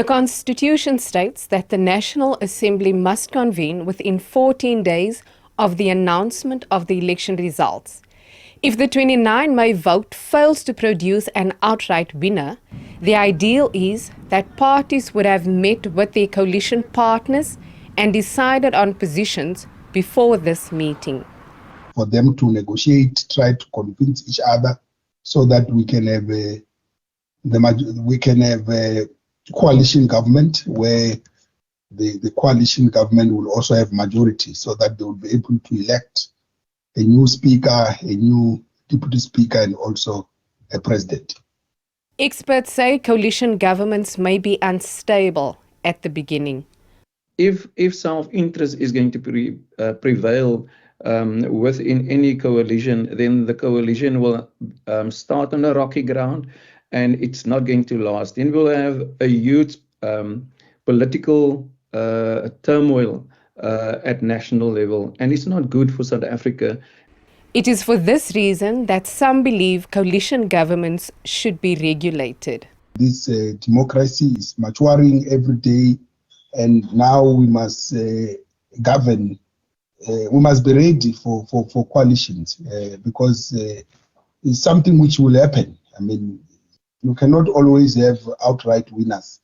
The Constitution states that the National Assembly must convene within 14 days of the announcement of the election results. If the 29 May vote fails to produce an outright winner, the ideal is that parties would have met with their coalition partners and decided on positions before this meeting. For them to negotiate, try to convince each other so that we can have a coalition government where the coalition government will also have majority so that they will be able to elect a new speaker, a new deputy speaker, and also a president. Experts say coalition governments may be unstable at the beginning. If self-interest is going to prevail within any coalition, then the coalition will start on a rocky ground and it's not going to last. Then we'll have a huge political turmoil at national level, and it's not good for South Africa. It is for this reason that some believe coalition governments should be regulated. This democracy is maturing every day, and now we must govern. We must be ready for coalitions because it's something which will happen. I mean, you cannot always have outright winners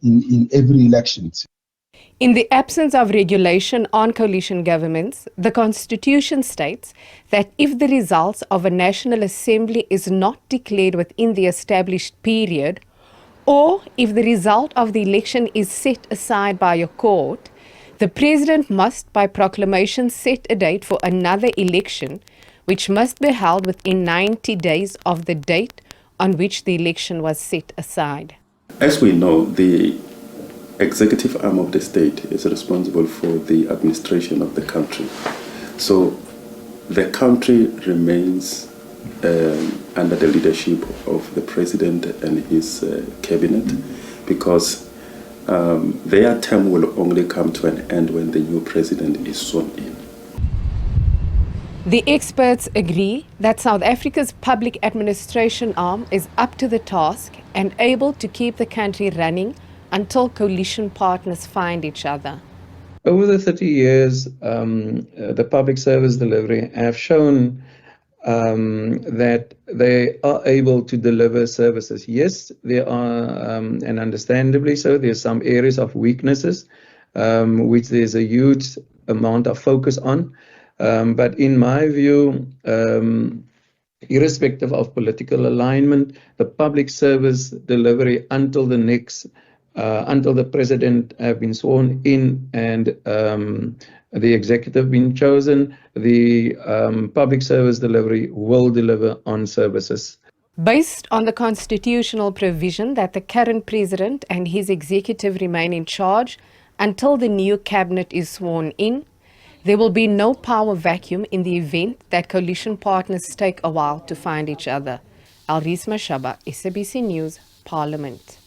in every election. In the absence of regulation on coalition governments, the Constitution states that if the results of a National Assembly is not declared within the established period, or if the result of the election is set aside by a court, the President must by proclamation set a date for another election, which must be held within 90 days of the date on which the election was set aside. As we know, the executive arm of the state is responsible for the administration of the country. So the country remains under the leadership of the president and his cabinet, because their term will only come to an end when the new president is sworn in. The experts agree that South Africa's public administration arm is up to the task and able to keep the country running until coalition partners find each other. Over the 30 years, the public service delivery have shown that they are able to deliver services. Yes, there are, and understandably so, there's some areas of weaknesses, which there's a huge amount of focus on. But in my view, irrespective of political alignment, the public service delivery until the president have been sworn in and the executive been chosen, the public service delivery will deliver on services. Based on the constitutional provision that the current president and his executive remain in charge until the new cabinet is sworn in, there will be no power vacuum in the event that coalition partners take a while to find each other. Alrisma Shaba, SABC News, Parliament.